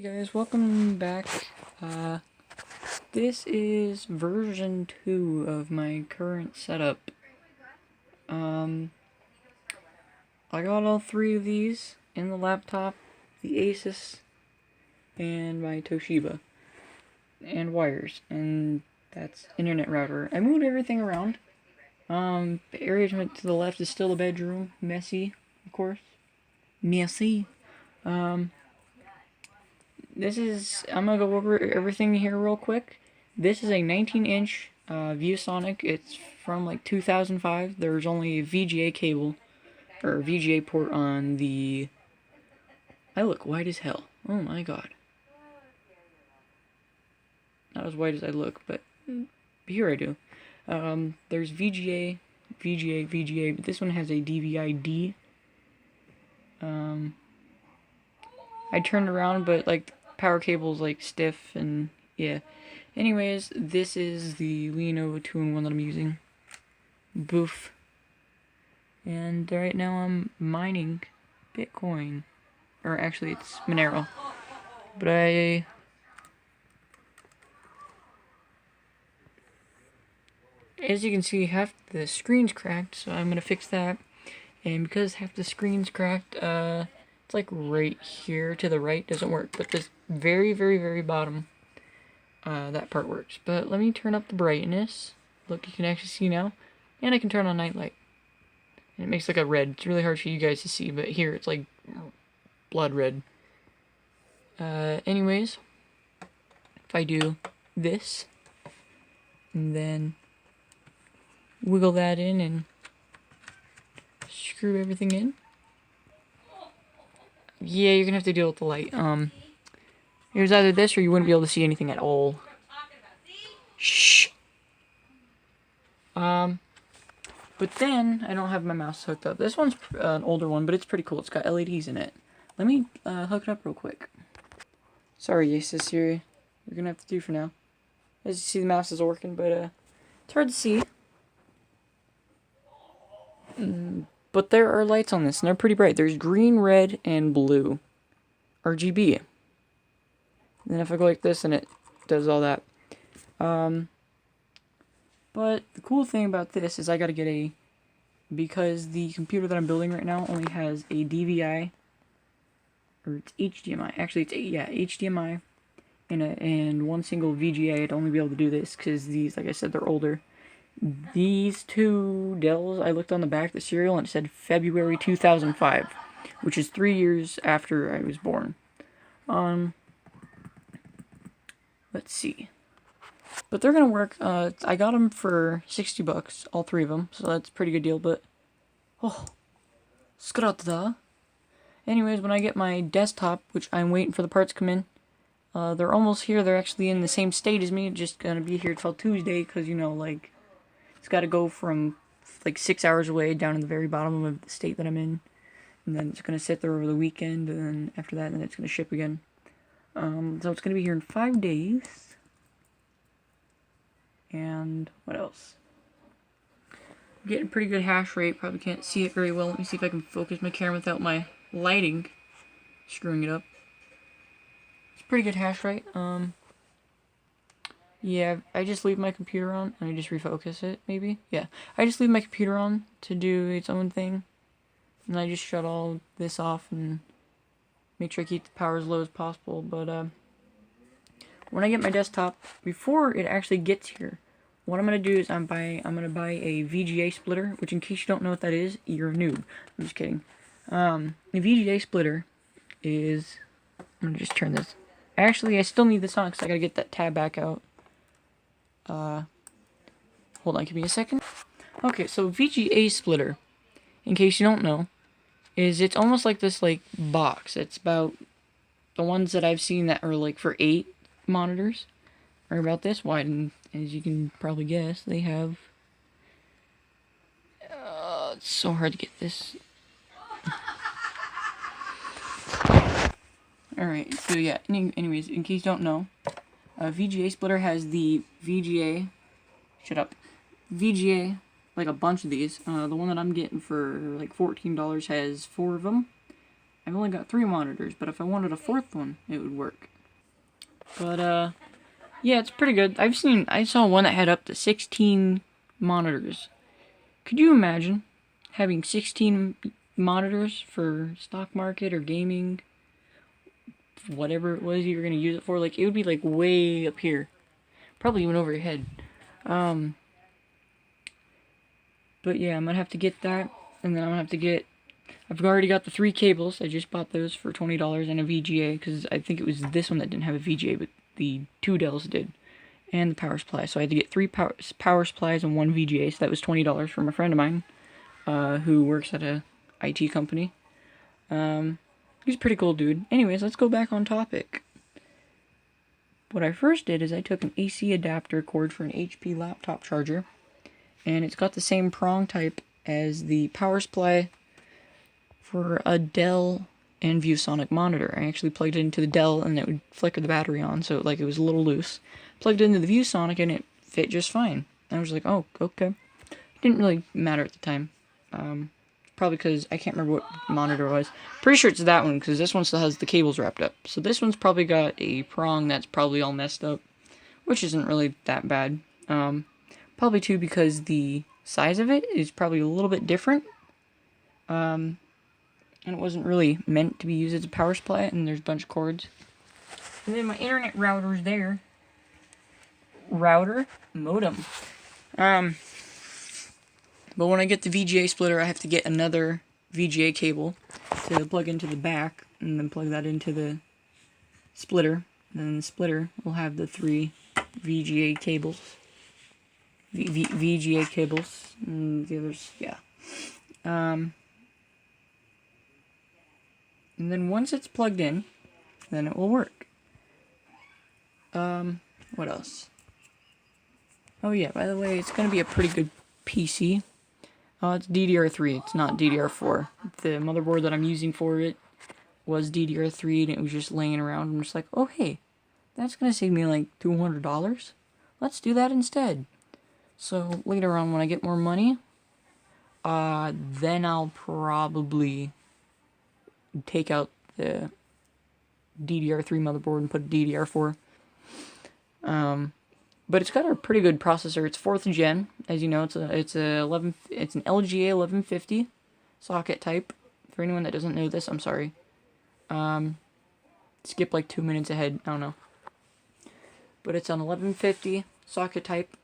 Hey guys, welcome back. This is version 2 of my current setup. I got all three of these in the laptop, the Asus, and my Toshiba, and wires, and that's internet router. I moved everything around. The area to the left is still the bedroom, messy, of course. Messy. I'm gonna go over everything here real quick. This is a 19-inch ViewSonic. It's from like 2005. There's only a VGA cable, or VGA port on the... I look white as hell. Oh my god. Not as white as I look, but here I do. There's VGA, VGA, but this one has a DVI-D. I turned around, but like power cable's like stiff, and yeah. Anyways, this is the Lenovo 2-in-1 that I'm using. Boof. And right now I'm mining Bitcoin. Or actually it's Monero. But as you can see, half the screen's cracked, so I'm gonna fix that. And because half the screen's cracked, it's like right here to the right doesn't work, but this very, very, very bottom, that part works. But let me turn up the brightness. Look, you can actually see now. And I can turn on night light. And it makes like a red. It's really hard for you guys to see, but here it's like blood red. Anyways, if I do this, and then wiggle that in and screw everything in. Yeah, you're gonna have to deal with the light. It was either this or you wouldn't be able to see anything at all. Shh. But then I don't have my mouse hooked up. This one's an older one, but it's pretty cool. It's got LEDs in it. Let me hook it up real quick. Sorry, Asus Siri. We're gonna have to do for now. As you see, the mouse is working, but it's hard to see. But there are lights on this, and they're pretty bright. There's green, red, and blue. RGB. And then if I go like this, and it does all that. But the cool thing about this is I gotta get because the computer that I'm building right now only has a DVI, or it's HDMI. Actually, it's HDMI, and one single VGA. I'd only be able to do this because these, like I said, they're older. These two Dells, I looked on the back of the serial and it said February 2005, which is 3 years after I was born. Let's see. But they're gonna work. I got them for $60, all three of them, so that's a pretty good deal. But skrata. Anyways, when I get my desktop, which I'm waiting for the parts to come in, they're almost here. They're actually in the same state as me. Just gonna be here till Tuesday, because you know, like, it's got to go from like 6 hours away down in the very bottom of the state that I'm in, and then it's gonna sit there over the weekend, and then after that, then it's gonna ship again. So it's gonna be here in 5 days. And what else? I'm getting a pretty good hash rate. Probably can't see it very well. Let me see if I can focus my camera without my lighting screwing it up. It's pretty good hash rate. Yeah, I just leave my computer on and I just refocus it, maybe? Yeah, I just leave my computer on to do its own thing. And I just shut all this off and make sure I keep the power as low as possible. But, when I get my desktop, before it actually gets here, what I'm going to do is I'm going to buy a VGA splitter, which in case you don't know what that is, you're a noob. I'm just kidding. The VGA splitter is, I'm going to just turn this. Actually, I still need this on because I got to get that tab back out. Hold on, give me a second. Okay, so VGA splitter, in case you don't know, it's almost like this like box. It's about the ones that I've seen that are like for 8 monitors are about this wide, and as you can probably guess, they have it's so hard to get this. Alright, so yeah, anyways, in case you don't know, VGA splitter has the VGA, VGA, like a bunch of these. The one that I'm getting for like $14 has 4 of them. I've only got 3 monitors, but if I wanted a 4th one, it would work. But, yeah, it's pretty good. I saw one that had up to 16 monitors. Could you imagine having 16 monitors for stock market or gaming? Whatever it was you were going to use it for, like, it would be, like, way up here. Probably even over your head. But yeah, I'm going to have to get that, and then I'm going to have to get... I've already got the 3 cables. I just bought those for $20 and a VGA, because I think it was this one that didn't have a VGA, but the 2 Dells did. And the power supply. So I had to get 3 power supplies and 1 VGA, so that was $20 from a friend of mine, who works at a IT company. He's a pretty cool dude. Anyways, let's go back on topic. What I first did is I took an AC adapter cord for an HP laptop charger, and it's got the same prong type as the power supply for a Dell and ViewSonic monitor. I actually plugged it into the Dell and it would flicker the battery on, so like it was a little loose. Plugged it into the ViewSonic and it fit just fine. I was like, oh, okay. It didn't really matter at the time. Probably because I can't remember what monitor it was. Pretty sure it's that one, because this one still has the cables wrapped up. So this one's probably got a prong that's probably all messed up, which isn't really that bad. Probably too because the size of it is probably a little bit different. And it wasn't really meant to be used as a power supply, and there's a bunch of cords. And then my internet router's there. Router modem. But when I get the VGA splitter, I have to get another VGA cable to plug into the back, and then plug that into the splitter. And then the splitter will have the 3 VGA cables. VGA cables. And the others, yeah. And then once it's plugged in, then it will work. What else? Oh yeah, by the way, it's going to be a pretty good PC. It's DDR3, it's not DDR4. The motherboard that I'm using for it was DDR3, and it was just laying around. I'm just like, oh hey, that's going to save me like $200. Let's do that instead. So later on, when I get more money, then I'll probably take out the DDR3 motherboard and put a DDR4. But it's got a pretty good processor. It's 4th gen, as you know. It's an LGA 1150 socket type. For anyone that doesn't know this, I'm sorry. Skip like 2 minutes ahead. I don't know. But it's an 1150 socket type,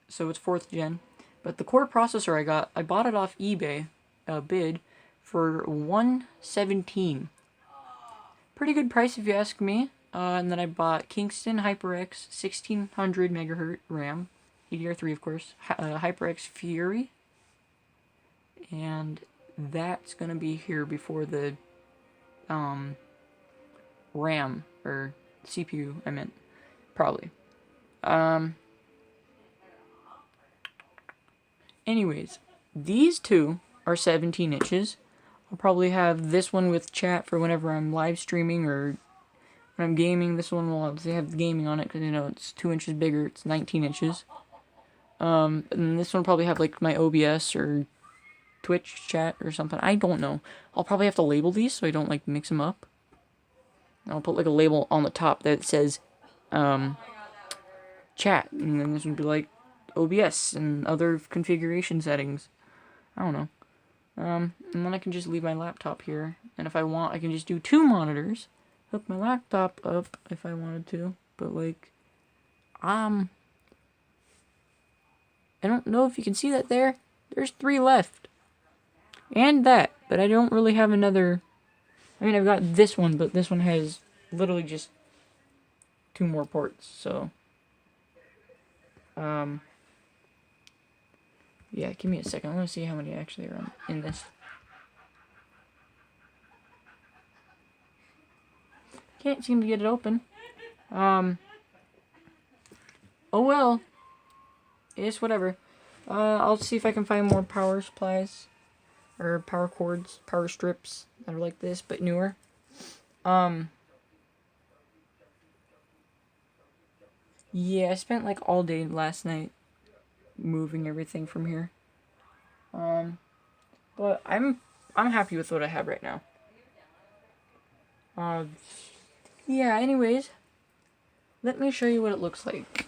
so it's 4th gen. But the core processor I bought it off eBay, a bid, for $117. Pretty good price if you ask me. And then I bought Kingston HyperX 1600 megahertz RAM, DDR3 of course, HyperX Fury, and that's gonna be here before the RAM or CPU. I meant probably. Anyways, these two are 17 inches. I'll probably have this one with chat for whenever I'm live streaming or when I'm gaming. This one will obviously have the gaming on it because, you know, it's 2 inches bigger. It's 19 inches. And this one will probably have, like, my OBS or Twitch chat or something. I don't know. I'll probably have to label these so I don't, like, mix them up. I'll put, like, a label on the top that says, chat. And then this would be, like, OBS and other configuration settings. I don't know. And then I can just leave my laptop here. And if I want, I can just do 2 monitors. Hook my laptop up if I wanted to, but like, I don't know if you can see that there. There's 3 left. And that, but I don't really have another. I mean, I've got this one, but this one has literally just 2 more ports, so. Yeah, give me a second. I want to see how many actually are in this. Can't seem to get it open. Oh well. It's whatever. I'll see if I can find more power supplies. Or power cords, power strips that are like this, but newer. Yeah, I spent like all day last night moving everything from here. But I'm happy with what I have right now. Yeah, anyways, let me show you what it looks like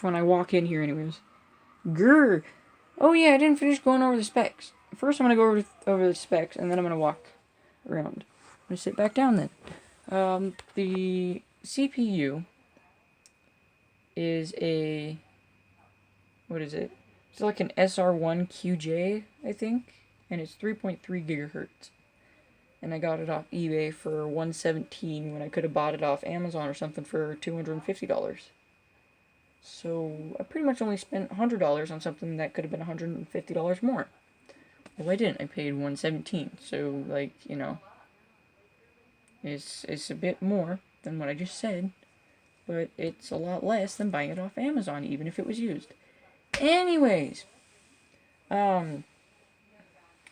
when I walk in here, anyways. Grr! Oh yeah, I didn't finish going over the specs. First I'm going to go over the specs, and then I'm going to walk around. I'm going to sit back down then. The CPU is a... what is it? It's like an SR1QJ, I think, and it's 3.3 gigahertz. And I got it off eBay for $117 when I could have bought it off Amazon or something for $250. So I pretty much only spent $100 on something that could have been $150 more. Well, I didn't. I paid $117. So, like, you know, it's a bit more than what I just said, but it's a lot less than buying it off Amazon, even if it was used. Anyways, I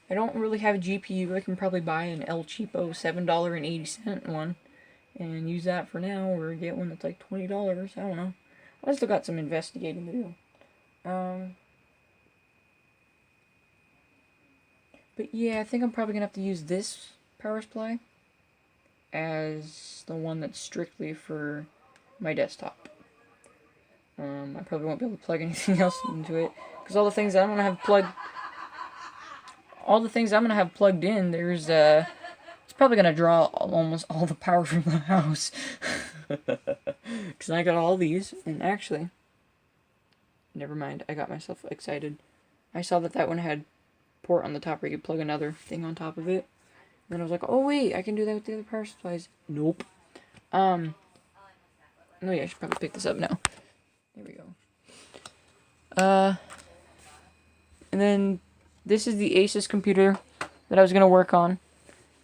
don't really have a GPU. I can probably buy an El Cheapo $7.80 one and use that for now, or get one that's like $20. I don't know. I still got some investigating to do. But yeah, I think I'm probably gonna have to use this power supply as the one that's strictly for my desktop. I probably won't be able to plug anything else into it, because all the things I'm gonna have plugged in, there's it's probably gonna draw almost all the power from the house. Because I got all these, and actually, never mind, I got myself excited. I saw that one had port on the top where you could plug another thing on top of it. And then I was like, oh wait, I can do that with the other power supplies. Nope. No, yeah, I should probably pick this up now. There we go. And then this is the Asus computer that I was gonna work on.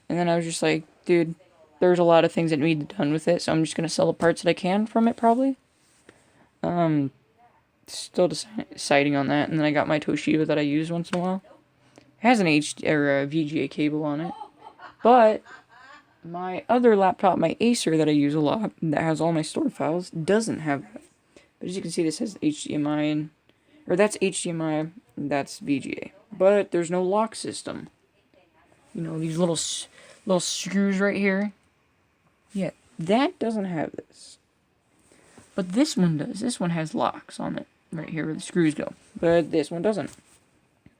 And then I was just like, dude, there's a lot of things that need to be done with it, so I'm just gonna sell the parts that I can from it, probably. Still deciding on that. And then I got my Toshiba that I use once in a while. It has an VGA cable on it, but my other laptop, my Acer that I use a lot, that has all my stored files, doesn't have that. But as you can see, this has HDMI, or that's HDMI, that's VGA. But there's no lock system. You know, these little screws right here. Yeah, that doesn't have this. But this one does. This one has locks on it, right here where the screws go. But this one doesn't.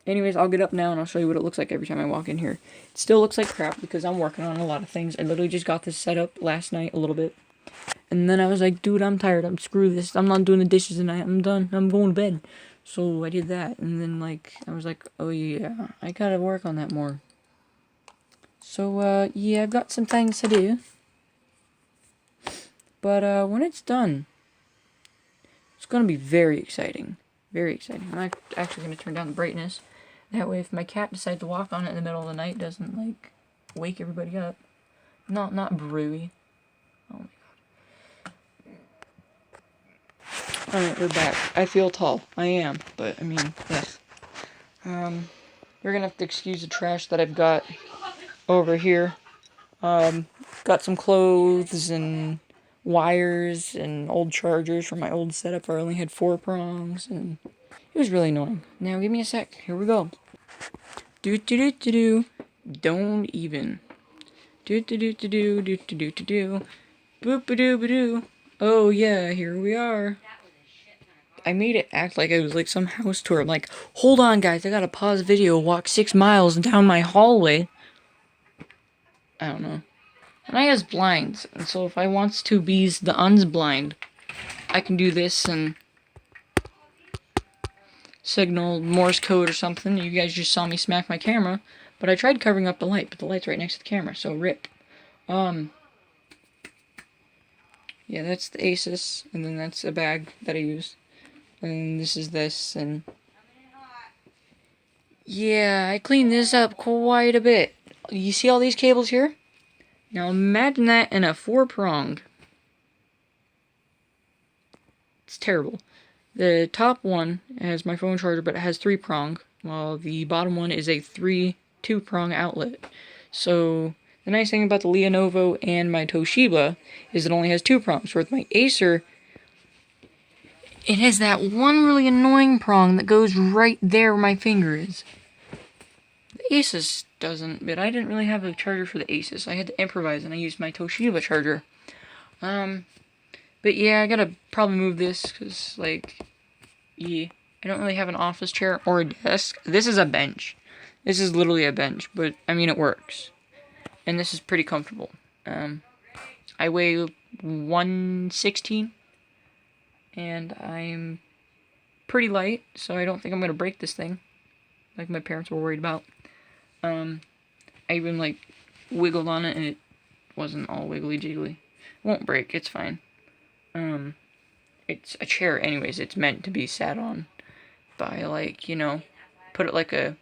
Anyways, I'll get up now and I'll show you what it looks like every time I walk in here. It still looks like crap because I'm working on a lot of things. I literally just got this set up last night a little bit. And then I was like, dude, I'm tired. Screw this. I'm not doing the dishes tonight. I'm done. I'm going to bed. So I did that. And then, like, I was like, oh yeah, I gotta work on that more. So, yeah, I've got some things to do. But, when it's done, it's gonna be very exciting. Very exciting. I'm actually gonna turn down the brightness. That way, if my cat decides to walk on it in the middle of the night, doesn't, like, wake everybody up. Not brewy. Oh my god. Alright, we're back. I feel tall. I am. But, I mean, yeah. You're gonna have to excuse the trash that I've got over here. Got some clothes and wires and old chargers from my old setup where I only had 4 prongs, and it was really annoying. Now, give me a sec. Here we go. Do. Don't even. Do. Boop-a-doo-ba-doo. Oh yeah, here we are. I made it act like it was like some house tour. I'm like, hold on guys, I gotta pause the video, walk 6 miles down my hallway. I don't know. And I has blinds, and so if I wants to be the unsblind, I can do this and signal Morse code or something. You guys just saw me smack my camera, but I tried covering up the light, but the light's right next to the camera, so rip. Yeah, that's the Asus, and then that's a bag that I use. And this is this, and yeah, I cleaned this up quite a bit. You see all these cables here? Now imagine that in a 4-prong. It's terrible. The top one has my phone charger, but it has 3-prong, while the bottom one is a 2-prong outlet. So the nice thing about the Lenovo and my Toshiba is it only has 2 prongs. With my Acer, it has that one really annoying prong that goes right there where my finger is. The Asus doesn't, but I didn't really have a charger for the Asus. I had to improvise, and I used my Toshiba charger. But yeah, I gotta probably move this, because, like, yeah, I don't really have an office chair or a desk. This is a bench. This is literally a bench, but, I mean, it works. And this is pretty comfortable. I weigh 116, and I'm pretty light, so I don't think I'm gonna break this thing, like my parents were worried about. I even, like, wiggled on it, and it wasn't all wiggly jiggly. It won't break, it's fine. It's a chair anyways, it's meant to be sat on by, like, you know, put it like a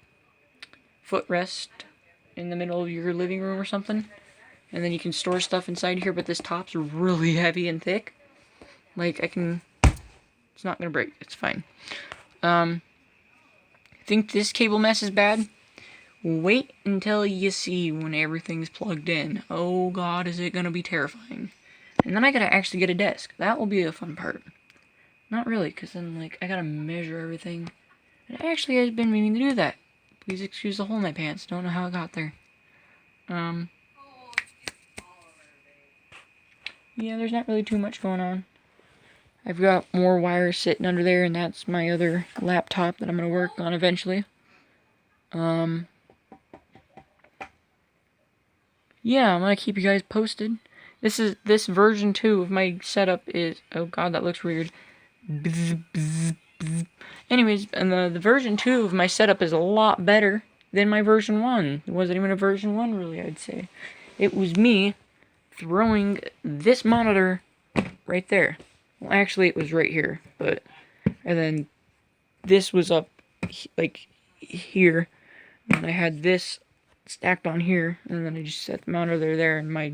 footrest in the middle of your living room or something. And then you can store stuff inside here, but this top's really heavy and thick. Like, it's not gonna break, it's fine. Think this cable mess is bad? Wait until you see when everything's plugged in. Oh god, is it gonna be terrifying. And then I gotta actually get a desk. That will be a fun part. Not really, because then, like, I gotta measure everything. And actually, I've been meaning to do that. Please excuse the hole in my pants. Don't know how it got there. Yeah, there's not really too much going on. I've got more wires sitting under there, and that's my other laptop that I'm gonna work on eventually. Yeah, I'm gonna keep you guys posted. This version 2 of my setup is, oh god, that looks weird. Anyways, and the version 2 of my setup is a lot better than my version 1. It wasn't even a version 1, really, I'd say. It was me throwing this monitor right there. Well, actually, it was right here, but, and then this was up, like, here, and I had this stacked on here, and then I just set the monitor there, and my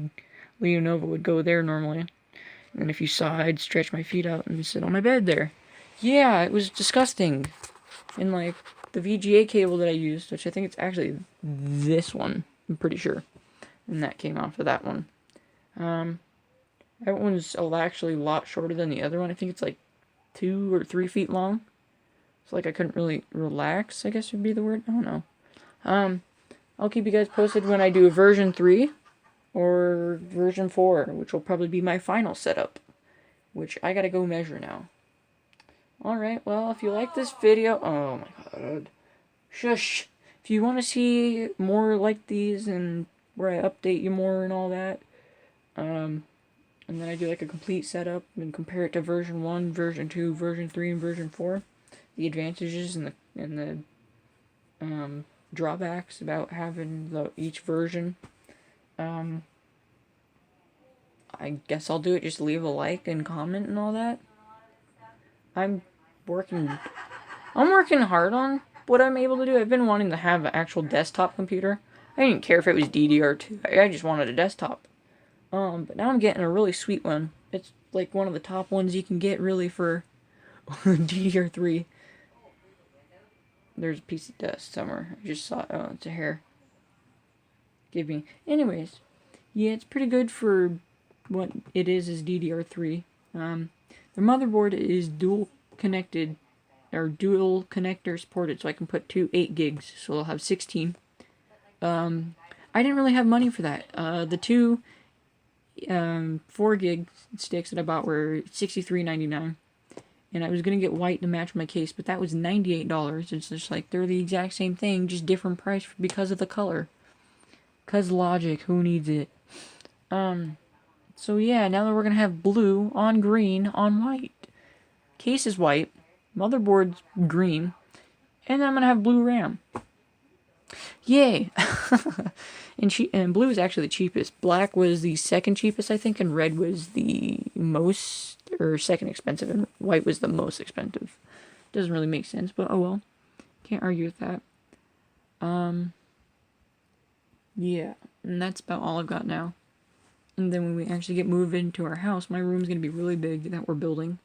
Leonova would go there normally. And if you saw, I'd stretch my feet out and sit on my bed there. Yeah, it was disgusting. And, like, the VGA cable that I used, which I think it's actually this one, I'm pretty sure. And that came off of that one. That one's actually a lot shorter than the other one. I think it's like 2 or 3 feet long. So, like, I couldn't really relax, I guess would be the word. I don't know. I'll keep you guys posted when I do version 3 or version 4, which will probably be my final setup, which I gotta go measure now. Alright, well, if you like this video, oh my god, shush, if you want to see more like these, and where I update you more and all that, and then I do like a complete setup, and compare it to version 1, version 2, version 3, and version 4, the advantages and the drawbacks about having each version, I guess I'll do it. Just leave a like and comment and all that. I'm working hard on what I'm able to do. I've been wanting to have an actual desktop computer. I didn't care if it was DDR2. I just wanted a desktop. But now I'm getting a really sweet one. It's like one of the top ones you can get really for DDR3. There's a piece of dust somewhere. I just saw it. Oh, it's a hair. Give me. Anyways, yeah, it's pretty good for what it is DDR3. The motherboard is dual connected, or dual connector supported, so I can put two 8 gigs, so I'll have 16. I didn't really have money for that. The two 4 gig sticks that I bought were $63.99, and I was gonna get white to match my case, but that was $98. It's just like they're the exact same thing, just different price because of the color. 'Cause logic, who needs it? So yeah, now that we're gonna have blue on green on white. Case is white, motherboard's green, and then I'm gonna have blue RAM. Yay! And blue is actually the cheapest. Black was the second cheapest, I think, and red was the most, or second expensive, and white was the most expensive. Doesn't really make sense, but oh well. Can't argue with that. Yeah, and that's about all I've got now. And then when we actually get moved into our house, my room's going to be really big that we're building.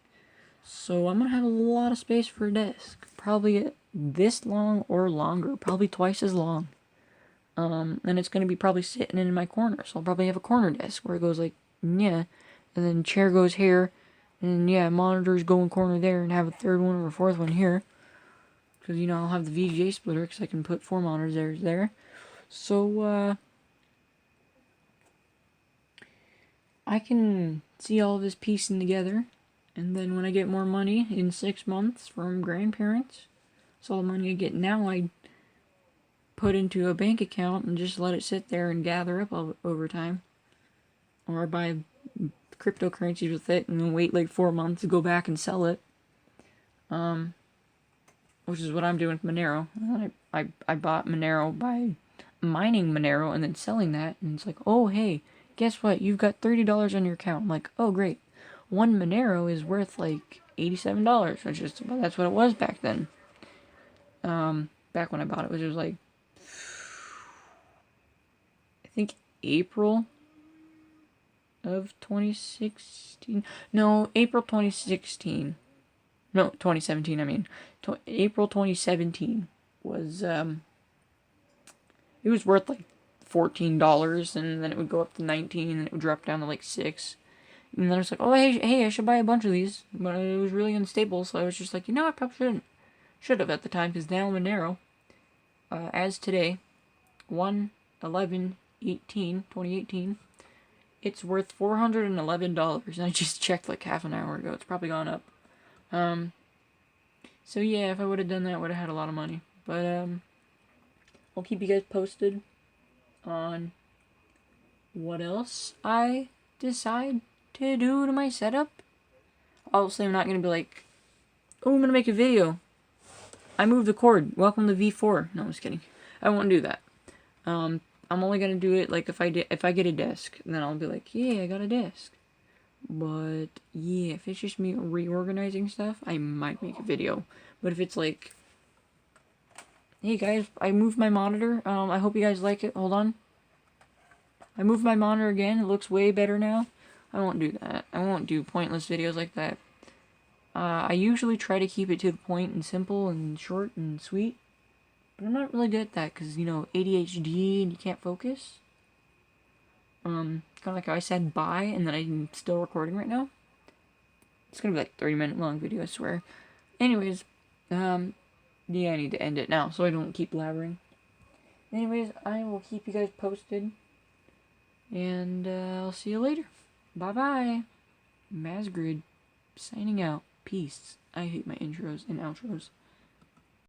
So I'm going to have a lot of space for a desk. Probably this long or longer. Probably twice as long. And it's going to be probably sitting in my corner. So I'll probably have a corner desk where it goes like, yeah. And then chair goes here. And yeah, monitors go in corner there. And have a third one or a fourth one here. because, you know, I'll have the VGA splitter because I can put 4 monitors there. So, I can see all of this piecing together, and then when I get more money in 6 months from grandparents, so all the money I get now I put into a bank account and just let it sit there and gather up over time. Or buy cryptocurrencies with it and then wait like 4 months to go back and sell it. Which is what I'm doing with Monero. I bought Monero by mining Monero and then selling that, and it's like, oh hey, guess what? You've got $30 on your account. I'm like, oh great. 1 Monero is worth like $87, which is, well, that's what it was back then. Back when I bought it, which was like, I think April of 2016. No, April 2016. No, 2017, I mean. April 2017 was, it was worth like $14, and then it would go up to 19, and then it would drop down to like 6. And then I was like, oh, hey, I should buy a bunch of these. But it was really unstable, so I was just like, you know, I probably shouldn't. Should have at the time, because now Monero, as today, 1/11/2018, it's worth $411, and I just checked like half an hour ago. It's probably gone up. So yeah, if I would have done that, I would have had a lot of money. But, I'll keep you guys posted on what else I decide to do to my setup. Obviously, I'm not going to be like, oh, I'm going to make a video. I moved the cord. Welcome to V4. No, I'm just kidding. I won't do that. I'm only going to do it like if I get a desk. Then I'll be like, yeah, I got a desk. But yeah, if it's just me reorganizing stuff, I might make a video. But if it's like, hey guys, I moved my monitor. I hope you guys like it. Hold on. I moved my monitor again. It looks way better now. I won't do that. I won't do pointless videos like that. I usually try to keep it to the point and simple and short and sweet. But I'm not really good at that because, you know, ADHD and you can't focus. Kind of like how I said bye and then I'm still recording right now. It's gonna be like 30-minute long video, I swear. Anyways, yeah, I need to end it now so I don't keep blabbering. Anyways, I will keep you guys posted. And I'll see you later. Bye-bye. Mazgrid signing out. Peace. I hate my intros and outros.